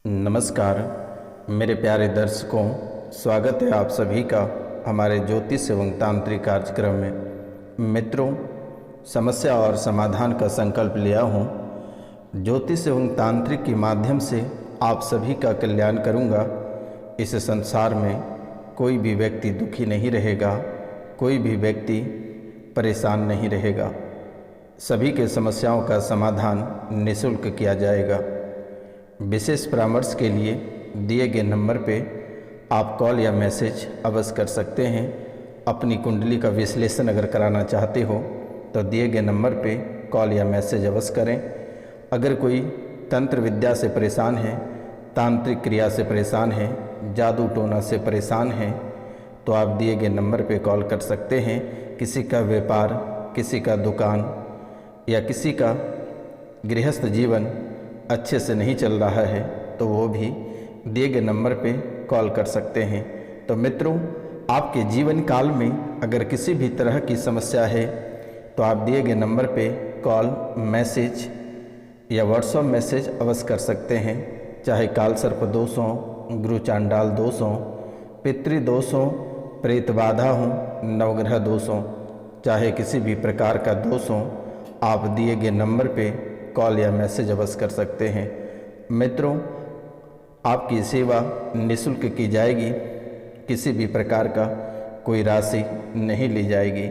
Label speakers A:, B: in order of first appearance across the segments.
A: नमस्कार मेरे प्यारे दर्शकों, स्वागत है आप सभी का हमारे ज्योतिष एवं तांत्रिक कार्यक्रम में। मित्रों, समस्या और समाधान का संकल्प लिया हूँ। ज्योतिष एवं तांत्रिक के माध्यम से आप सभी का कल्याण करूँगा। इस संसार में कोई भी व्यक्ति दुखी नहीं रहेगा, कोई भी व्यक्ति परेशान नहीं रहेगा। सभी के समस्याओं का समाधान निःशुल्क किया जाएगा। विशेष परामर्श के लिए दिए गए नंबर पे आप कॉल या मैसेज अवश्य कर सकते हैं। अपनी कुंडली का विश्लेषण अगर कराना चाहते हो तो दिए गए नंबर पे कॉल या मैसेज अवश्य करें। अगर कोई तंत्र विद्या से परेशान है, तांत्रिक क्रिया से परेशान है, जादू टोना से परेशान है, तो आप दिए गए नंबर पे कॉल कर सकते हैं। किसी का व्यापार, किसी का दुकान या किसी का गृहस्थ जीवन अच्छे से नहीं चल रहा है तो वो भी दिए गए नंबर पे कॉल कर सकते हैं। तो मित्रों, आपके जीवन काल में अगर किसी भी तरह की समस्या है तो आप दिए गए नंबर पे कॉल, मैसेज या व्हाट्सएप मैसेज अवश्य कर सकते हैं। चाहे काल सर्प दोषों, गुरु चांडाल दोषों, पितृ दोषों, प्रेत बाधा हो, नवग्रह दोषों, चाहे किसी भी प्रकार का दोष हो, आप दिए गए नंबर पे कॉल या मैसेज अवश्य कर सकते हैं। मित्रों, आपकी सेवा निःशुल्क की जाएगी। किसी भी प्रकार का कोई राशि नहीं ली जाएगी।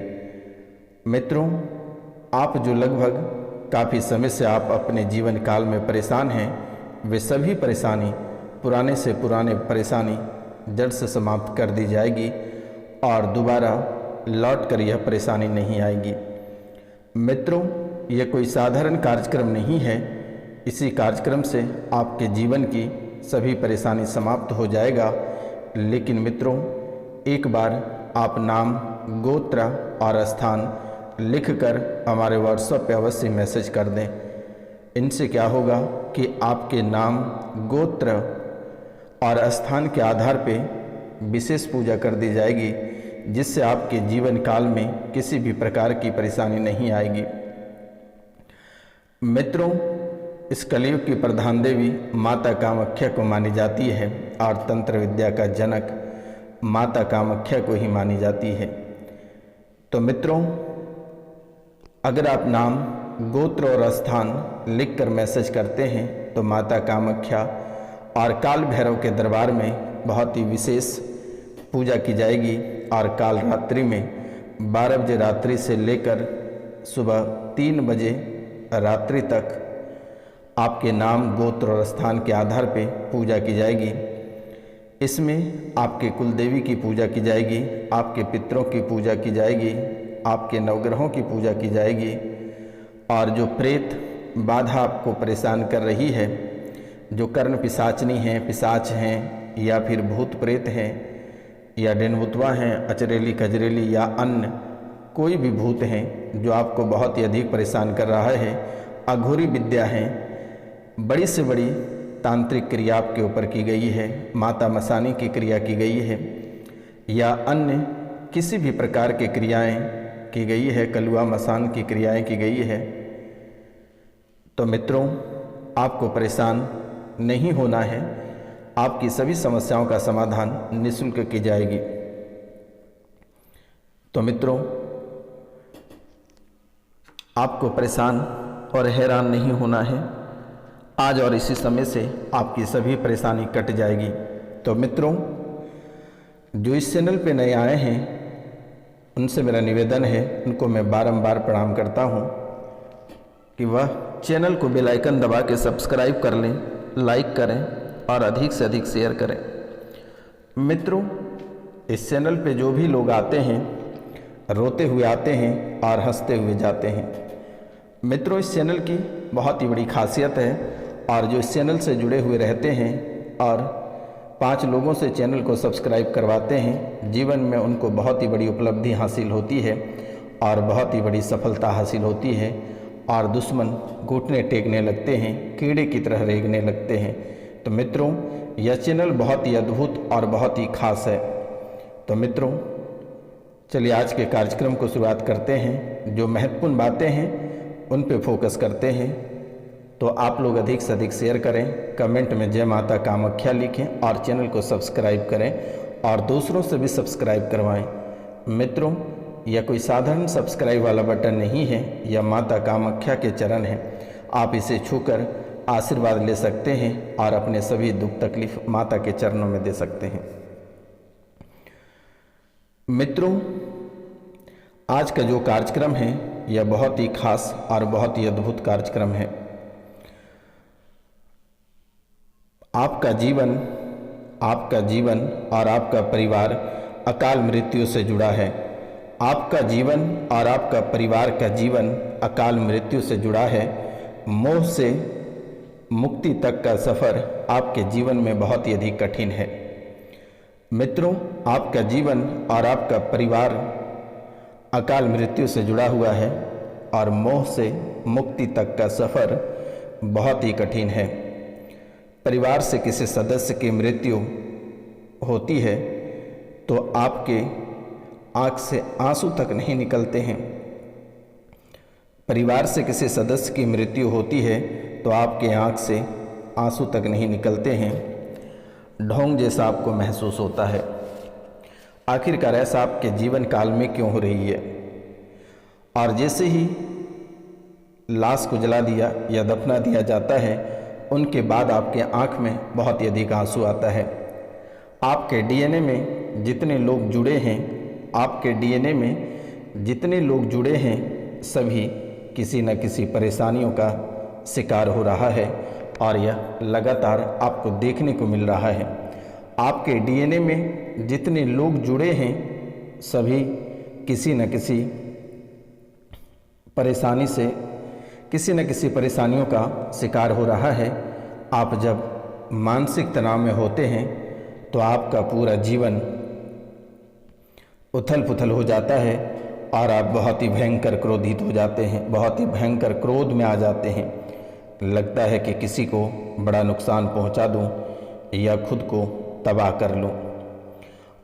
A: मित्रों, आप जो लगभग काफ़ी समय से आप अपने जीवन काल में परेशान हैं, वे सभी परेशानी, पुराने से पुराने परेशानी जड़ से समाप्त कर दी जाएगी और दोबारा लौट कर यह परेशानी नहीं आएगी। मित्रों, यह कोई साधारण कार्यक्रम नहीं है। इसी कार्यक्रम से आपके जीवन की सभी परेशानी समाप्त हो जाएगा। लेकिन मित्रों, एक बार आप नाम, गोत्र और स्थान लिखकर हमारे व्हाट्सएप पे अवश्य मैसेज कर दें। इनसे क्या होगा कि आपके नाम, गोत्र और स्थान के आधार पे विशेष पूजा कर दी जाएगी, जिससे आपके जीवन काल में किसी भी प्रकार की परेशानी नहीं आएगी। मित्रों, इस कलयुग की प्रधान देवी माता कामाख्या को मानी जाती है और तंत्र विद्या का जनक माता कामाख्या को ही मानी जाती है। तो मित्रों, अगर आप नाम, गोत्र और स्थान लिखकर मैसेज करते हैं तो माता कामाख्या और काल भैरव के दरबार में बहुत ही विशेष पूजा की जाएगी और काल रात्रि में 12 बजे रात्रि से लेकर सुबह 3 बजे रात्रि तक आपके नाम, गोत्र और स्थान के आधार पे पूजा की जाएगी। इसमें आपके कुलदेवी की पूजा की जाएगी, आपके पितरों की पूजा की जाएगी, आपके नवग्रहों की पूजा की जाएगी और जो प्रेत बाधा आपको परेशान कर रही है, जो कर्ण पिशाचनी हैं, पिशाच हैं या फिर भूत प्रेत हैं या डेनबुतवा हैं, अचरेली कजरेली या अन्य कोई भी भूत हैं जो आपको बहुत ही अधिक परेशान कर रहा है, अघोरी विद्या है, बड़ी से बड़ी तांत्रिक क्रिया आपके ऊपर की गई है, माता मसानी की क्रिया की गई है या अन्य किसी भी प्रकार की क्रियाएं की गई है, कलुआ मसान की क्रियाएं की गई है, तो मित्रों, आपको परेशान नहीं होना है। आपकी सभी समस्याओं का समाधान निःशुल्क की जाएगी। तो मित्रों, आपको परेशान और हैरान नहीं होना है। आज और इसी समय से आपकी सभी परेशानी कट जाएगी। तो मित्रों, जो इस चैनल पे नए आए हैं उनसे मेरा निवेदन है, उनको मैं बारंबार प्रणाम करता हूं कि वह चैनल को बेल आइकन दबा के सब्सक्राइब कर लें, लाइक करें और अधिक से अधिक शेयर करें। मित्रों, इस चैनल पे जो भी लोग आते हैं, रोते हुए आते हैं और हंसते हुए जाते हैं। मित्रों, इस चैनल की बहुत ही बड़ी खासियत है और जो इस चैनल से जुड़े हुए रहते हैं और 5 लोगों से चैनल को सब्सक्राइब करवाते हैं, जीवन में उनको बहुत ही बड़ी उपलब्धि हासिल होती है और बहुत ही बड़ी सफलता हासिल होती है और दुश्मन घुटने टेकने लगते हैं, कीड़े की तरह रेंगने लगते हैं। तो मित्रों, यह चैनल बहुत ही अद्भुत और बहुत ही खास है। तो मित्रों, चलिए आज के कार्यक्रम को शुरुआत करते हैं। जो महत्वपूर्ण बातें हैं उन पे फोकस करते हैं। तो आप लोग अधिक से अधिक शेयर करें, कमेंट में जय माता कामाख्या लिखें और चैनल को सब्सक्राइब करें और दूसरों से भी सब्सक्राइब करवाएं। मित्रों, यह कोई साधारण सब्सक्राइब वाला बटन नहीं है, यह माता कामाख्या के चरण हैं। आप इसे छूकर आशीर्वाद ले सकते हैं और अपने सभी दुख तकलीफ माता के चरणों में दे सकते हैं। मित्रों, आज का जो कार्यक्रम है यह बहुत ही खास और बहुत ही अद्भुत कार्यक्रम है। आपका जीवन और आपका परिवार अकाल मृत्यु से जुड़ा है। आपका जीवन और आपका परिवार का जीवन अकाल मृत्यु से जुड़ा है। मोह से मुक्ति तक का सफ़र आपके जीवन में बहुत ही अधिक कठिन है। मित्रों, आपका जीवन और आपका परिवार अकाल मृत्यु से जुड़ा हुआ है और मोह से मुक्ति तक का सफ़र बहुत ही कठिन है। परिवार से किसी सदस्य की मृत्यु होती है तो आपके आँख से आंसू तक नहीं निकलते हैं। परिवार से किसी सदस्य की मृत्यु होती है तो आपके आँख से आंसू तक नहीं निकलते हैं। ढोंग जैसा आपको महसूस होता है। आखिरकार ऐसा आपके जीवन काल में क्यों हो रही है? और जैसे ही लाश को जला दिया या दफना दिया जाता है, उनके बाद आपके आँख में बहुत ही अधिक आंसू आता है। आपके डीएनए में जितने लोग जुड़े हैं, आपके डीएनए में जितने लोग जुड़े हैं, सभी किसी न किसी परेशानियों का शिकार हो रहा है और यह लगातार आपको देखने को मिल रहा है। आपके डीएनए में जितने लोग जुड़े हैं, सभी किसी न किसी परेशानी से किसी न किसी परेशानियों का शिकार हो रहा है। आप जब मानसिक तनाव में होते हैं तो आपका पूरा जीवन उथल पुथल हो जाता है और आप बहुत ही भयंकर क्रोधित हो जाते हैं, बहुत ही भयंकर क्रोध में आ जाते हैं। लगता है कि किसी को बड़ा नुकसान पहुंचा दूं या खुद को तबाह कर लूं,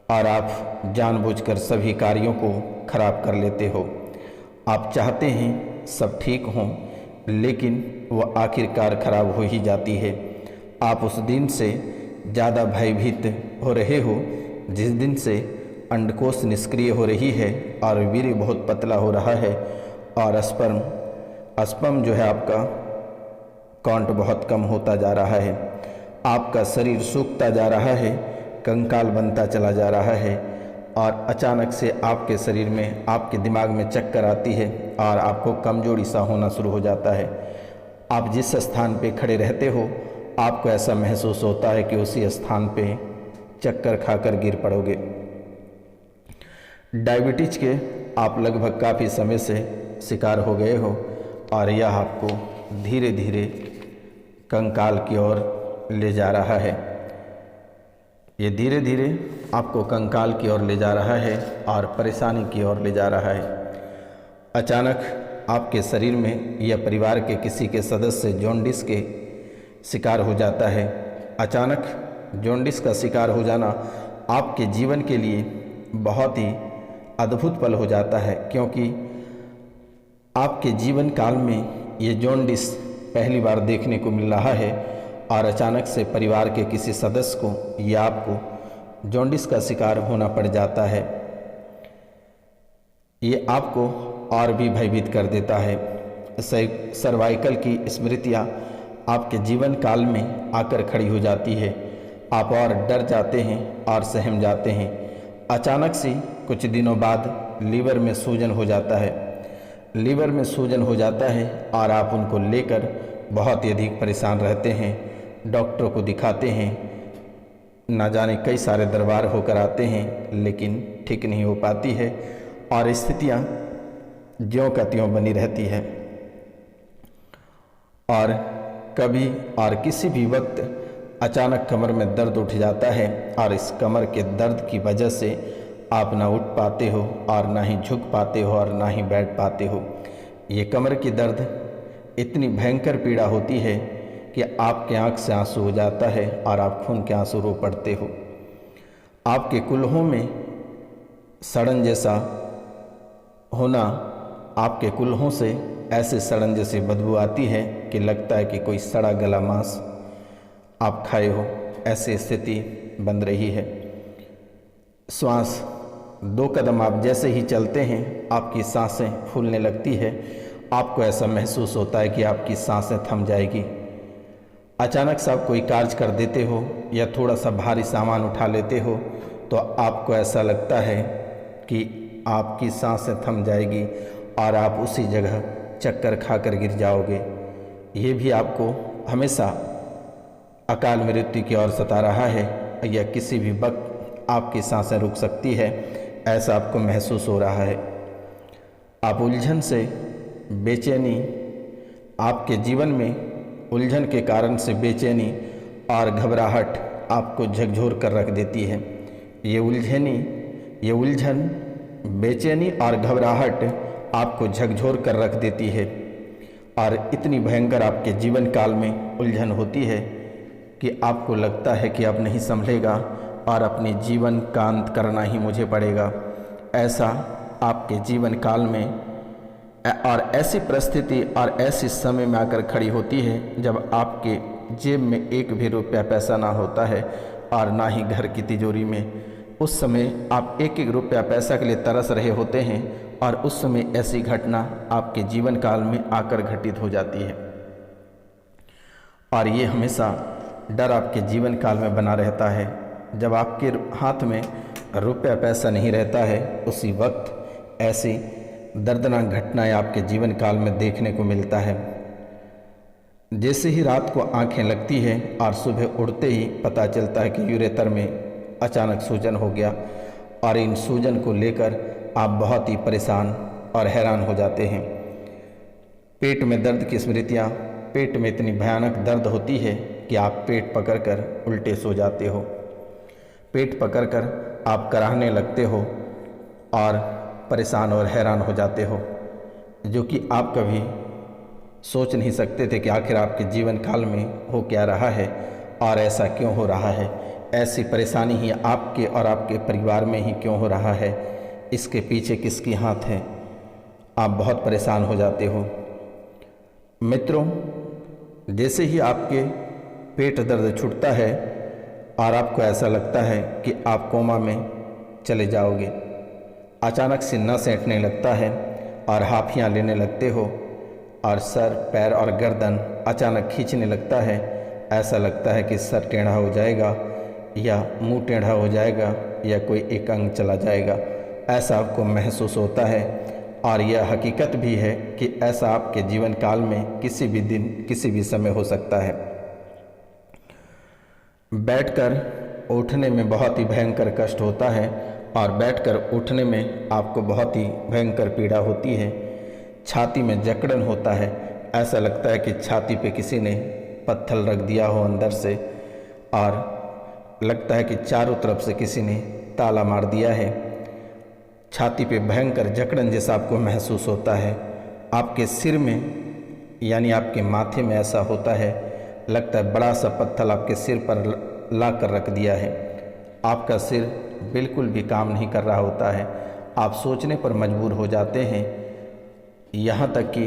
A: और आप जानबूझकर सभी कार्यों को खराब कर लेते हो। आप चाहते हैं सब ठीक हों, लेकिन वह आखिरकार खराब हो ही जाती है। आप उस दिन से ज़्यादा भयभीत हो रहे हो जिस दिन से अंडकोश निष्क्रिय हो रही है और वीर्य बहुत पतला हो रहा है और स्पर्म जो है आपका काउंट बहुत कम होता जा रहा है। आपका शरीर सूखता जा रहा है, कंकाल बनता चला जा रहा है और अचानक से आपके शरीर में, आपके दिमाग में चक्कर आती है और आपको कमजोरी सा होना शुरू हो जाता है। आप जिस स्थान पे खड़े रहते हो, आपको ऐसा महसूस होता है कि उसी स्थान पे चक्कर खाकर गिर पड़ोगे। डायबिटीज के आप लगभग काफ़ी समय से शिकार हो गए हो और यह आपको धीरे धीरे कंकाल की ओर ले जा रहा है। ये धीरे धीरे आपको कंकाल की ओर ले जा रहा है और परेशानी की ओर ले जा रहा है। अचानक आपके शरीर में या परिवार के किसी के सदस्य जॉन्डिस के शिकार हो जाता है। अचानक जॉन्डिस का शिकार हो जाना आपके जीवन के लिए बहुत ही अद्भुत पल हो जाता है, क्योंकि आपके जीवन काल में ये जॉन्डिस पहली बार देखने को मिल रहा है और अचानक से परिवार के किसी सदस्य को या आपको जॉन्डिस का शिकार होना पड़ जाता है। ये आपको और भी भयभीत कर देता है। सर्वाइकल की स्मृतियाँ आपके जीवन काल में आकर खड़ी हो जाती है। आप और डर जाते हैं और सहम जाते हैं। अचानक से कुछ दिनों बाद लीवर में सूजन हो जाता है। लीवर में सूजन हो जाता है और आप उनको लेकर बहुत ही अधिक परेशान रहते हैं। डॉक्टरों को दिखाते हैं, ना जाने कई सारे दरबार होकर आते हैं, लेकिन ठीक नहीं हो पाती है और स्थितियाँ ज्यों का त्यों बनी रहती है। और कभी और किसी भी वक्त अचानक कमर में दर्द उठ जाता है और इस कमर के दर्द की वजह से आप ना उठ पाते हो और ना ही झुक पाते हो और ना ही बैठ पाते हो। ये कमर की दर्द इतनी भयंकर पीड़ा होती है कि आपके आंख से आंसू हो जाता है और आप खून के आंसू रो पड़ते हो। आपके कुल्हों में सड़न जैसा होना, आपके कुल्हों से ऐसे सड़न जैसी बदबू आती है कि लगता है कि कोई सड़ा गला मांस आप खाए हो, ऐसी स्थिति बन रही है। श्वास 2 कदम आप जैसे ही चलते हैं आपकी सांसें फूलने लगती है। आपको ऐसा महसूस होता है कि आपकी सांसें थम जाएगी। अचानक से आप कोई कार्य कर देते हो या थोड़ा सा भारी सामान उठा लेते हो तो आपको ऐसा लगता है कि आपकी सांसें थम जाएगी और आप उसी जगह चक्कर खाकर गिर जाओगे। ये भी आपको हमेशा अकाल मृत्यु की ओर सता रहा है या किसी भी वक्त आपकी सांसें रुक सकती है, ऐसा आपको महसूस हो रहा है। आप उलझन से बेचैनी, आपके जीवन में उलझन के कारण से बेचैनी और घबराहट आपको झकझोर कर रख देती है। ये उलझन, बेचैनी और घबराहट आपको झकझोर कर रख देती है और इतनी भयंकर आपके जीवन काल में उलझन होती है कि आपको लगता है कि अब नहीं संभलेगा और अपने जीवन का अंत करना ही मुझे पड़ेगा। ऐसा आपके जीवन काल में और ऐसी परिस्थिति और ऐसी समय में आकर खड़ी होती है जब आपके जेब में एक भी रुपया पैसा ना होता है और ना ही घर की तिजोरी में। उस समय आप एक एक रुपया पैसा के लिए तरस रहे होते हैं और उस समय ऐसी घटना आपके जीवन काल में आकर घटित हो जाती है और ये हमेशा डर आपके जीवन काल में बना रहता है। जब आपके हाथ में रुपया पैसा नहीं रहता है उसी वक्त ऐसी दर्दनाक घटनाएं आपके जीवन काल में देखने को मिलता है। जैसे ही रात को आंखें लगती है और सुबह उठते ही पता चलता है कि यूरेटर में अचानक सूजन हो गया और इन सूजन को लेकर आप बहुत ही परेशान और हैरान हो जाते हैं। पेट में दर्द की स्मृतियाँ, पेट में इतनी भयानक दर्द होती है कि आप पेट पकड़कर उल्टे सो जाते हो। पेट पकड़कर आप कराहने लगते हो और परेशान और हैरान हो जाते हो, जो कि आप कभी सोच नहीं सकते थे कि आखिर आपके जीवन काल में हो क्या रहा है और ऐसा क्यों हो रहा है। ऐसी परेशानी ही आपके और आपके परिवार में ही क्यों हो रहा है, इसके पीछे किसकी हाथ है, आप बहुत परेशान हो जाते हो। मित्रों, जैसे ही आपके पेट दर्द छूटता है और आपको ऐसा लगता है कि आप कोमा में चले जाओगे, अचानक से नस ऐंठने लगता है और हाफियाँ लेने लगते हो और सर, पैर और गर्दन अचानक खींचने लगता है। ऐसा लगता है कि सर टेढ़ा हो जाएगा या मुंह टेढ़ा हो जाएगा या कोई एक अंग चला जाएगा, ऐसा आपको महसूस होता है। और यह हकीकत भी है कि ऐसा आपके जीवन काल में किसी भी दिन, किसी भी समय हो सकता है। बैठकर उठने में बहुत ही भयंकर कष्ट होता है और बैठकर उठने में आपको बहुत ही भयंकर पीड़ा होती है। छाती में जकड़न होता है, ऐसा लगता है कि छाती पे किसी ने पत्थर रख दिया हो अंदर से और लगता है कि चारों तरफ से किसी ने ताला मार दिया है। छाती पे भयंकर जकड़न जैसा आपको महसूस होता है। आपके सिर में यानी आपके माथे में ऐसा होता है, लगता है बड़ा सा पत्थर आपके सिर पर ला कर रख दिया है। आपका सिर बिल्कुल भी काम नहीं कर रहा होता है, आप सोचने पर मजबूर हो जाते हैं। यहाँ तक कि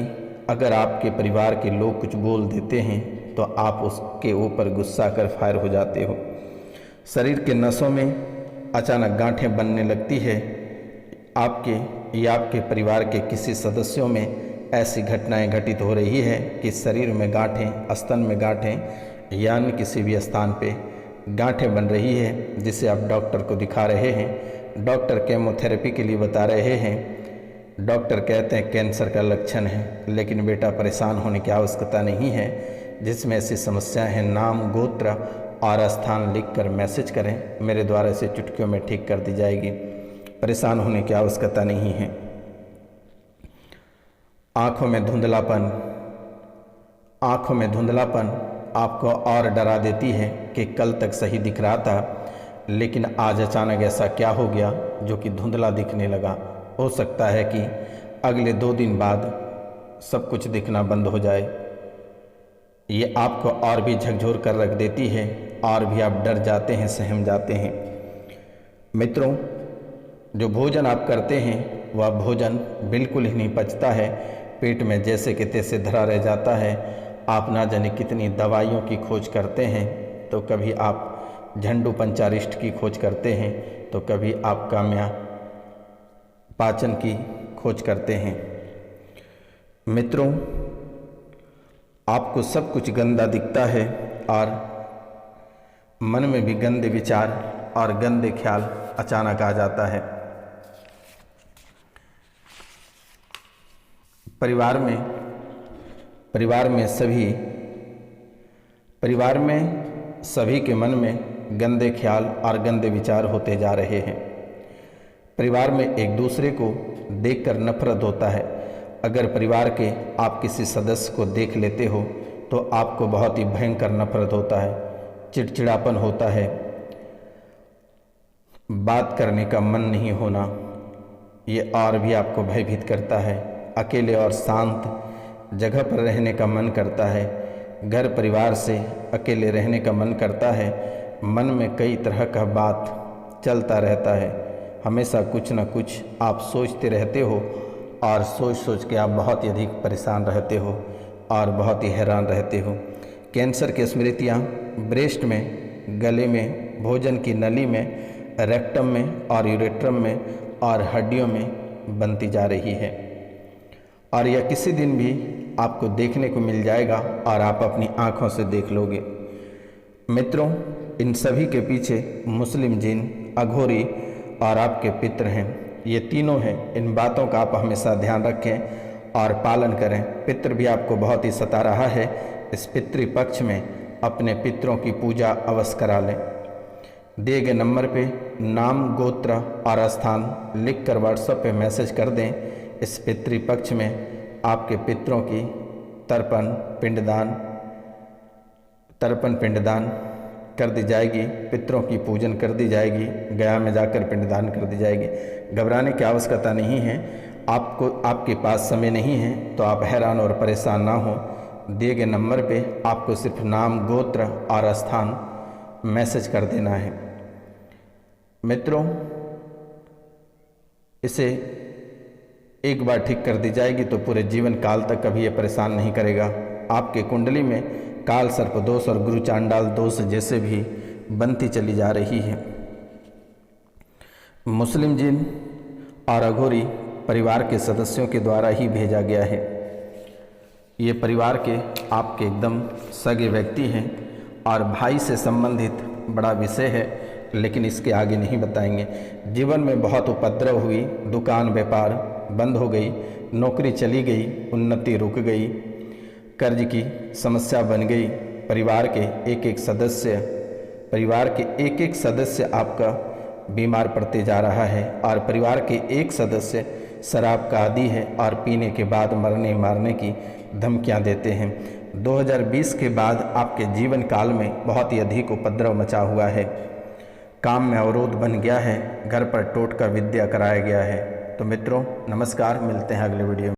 A: अगर आपके परिवार के लोग कुछ बोल देते हैं तो आप उसके ऊपर गुस्सा कर फायर हो जाते हो। शरीर के नसों में अचानक गांठें बनने लगती है। आपके या आपके परिवार के किसी सदस्यों में ऐसी घटनाएं घटित हो रही है कि शरीर में गांठें, स्तन में गांठें या अन्य किसी भी स्थान पे गांठें बन रही है, जिसे आप डॉक्टर को दिखा रहे हैं। डॉक्टर केमोथेरेपी के लिए बता रहे हैं। डॉक्टर कहते हैं कैंसर का लक्षण है, लेकिन बेटा परेशान होने की आवश्यकता नहीं है। जिसमें ऐसी समस्याएं हैं, नाम, गोत्र और स्थान लिखकर मैसेज करें, मेरे द्वारा इसे चुटकियों में ठीक कर दी जाएगी। परेशान होने की आवश्यकता नहीं है। आँखों में धुंधलापन आपको और डरा देती है कि कल तक सही दिख रहा था, लेकिन आज अचानक ऐसा क्या हो गया जो कि धुंधला दिखने लगा। हो सकता है कि अगले 2 दिन बाद सब कुछ दिखना बंद हो जाए। ये आपको और भी झकझोर कर रख देती है और भी आप डर जाते हैं, सहम जाते हैं। मित्रों, जो भोजन आप करते हैं वह भोजन बिल्कुल ही नहीं पचता है, पेट में जैसे कि तैसे धरा रह जाता है आप ना जाने कितनी दवाइयों की खोज करते हैं, तो कभी आप झंडू पंचारिष्ट की खोज करते हैं, तो कभी आप काम्या पाचन की खोज करते हैं। मित्रों, आपको सब कुछ गंदा दिखता है और मन में भी गंदे विचार और गंदे ख्याल अचानक आ जाता है। परिवार में सभी के मन में गंदे ख्याल और गंदे विचार होते जा रहे हैं। परिवार में एक दूसरे को देखकर नफरत होता है। अगर परिवार के आप किसी सदस्य को देख लेते हो तो आपको बहुत ही भयंकर नफरत होता है, चिड़चिड़ापन होता है, बात करने का मन नहीं होना, ये और भी आपको भयभीत करता है। अकेले और शांत जगह पर रहने का मन करता है, घर परिवार से अकेले रहने का मन करता है। मन में कई तरह का बात चलता रहता है, हमेशा कुछ न कुछ आप सोचते रहते हो और सोच के आप बहुत ही अधिक परेशान रहते हो और बहुत ही हैरान रहते हो। कैंसर की स्मृतियाँ ब्रेस्ट में, गले में, भोजन की नली में, रेक्टम में और यूरेट्रम में और हड्डियों में बनती जा रही है और यह किसी दिन भी आपको देखने को मिल जाएगा और आप अपनी आँखों से देख लोगे। मित्रों, इन सभी के पीछे मुस्लिम जिन, अघोरी और आपके पितृ हैं। ये तीनों हैं। इन बातों का आप हमेशा ध्यान रखें और पालन करें। पितृ भी आपको बहुत ही सता रहा है। इस पितृपक्ष में अपने पितरों की पूजा अवश्य करा लें। दिए गए नंबर पे नाम, गोत्र और स्थान लिखकर व्हाट्सएप पे मैसेज कर दें। इस पितृपक्ष में आपके पितरों की तर्पण पिंडदान कर दी जाएगी, पितरों की पूजन कर दी जाएगी, गया में जाकर पिंडदान कर दी जाएगी। घबराने की आवश्यकता नहीं है। आपके पास समय नहीं है तो आप हैरान और परेशान ना हो। दिए गए नंबर पे आपको सिर्फ नाम, गोत्र और स्थान मैसेज कर देना है। मित्रों, इसे एक बार ठीक कर दी जाएगी तो पूरे जीवन काल तक कभी ये परेशान नहीं करेगा। आपके कुंडली में काल सर्प दोष और गुरु चांडाल दोष जैसे भी बनती चली जा रही है। मुस्लिम जिन और अघोरी परिवार के सदस्यों के द्वारा ही भेजा गया है। ये परिवार के आपके एकदम सगे व्यक्ति हैं और भाई से संबंधित बड़ा विषय है, लेकिन इसके आगे नहीं बताएंगे। जीवन में बहुत उपद्रव हुई, दुकान व्यापार बंद हो गई, नौकरी चली गई, उन्नति रुक गई, कर्ज की समस्या बन गई। परिवार के एक एक सदस्य आपका बीमार पड़ते जा रहा है और परिवार के एक सदस्य शराब का आदी है और पीने के बाद मरने मारने की धमकियां देते हैं। 2020 के बाद आपके जीवन काल में बहुत ही अधिक उपद्रव मचा हुआ है। काम में अवरोध बन गया है, घर पर टोटका विद्या कराया गया है। तो मित्रों, नमस्कार, मिलते हैं अगले वीडियो में।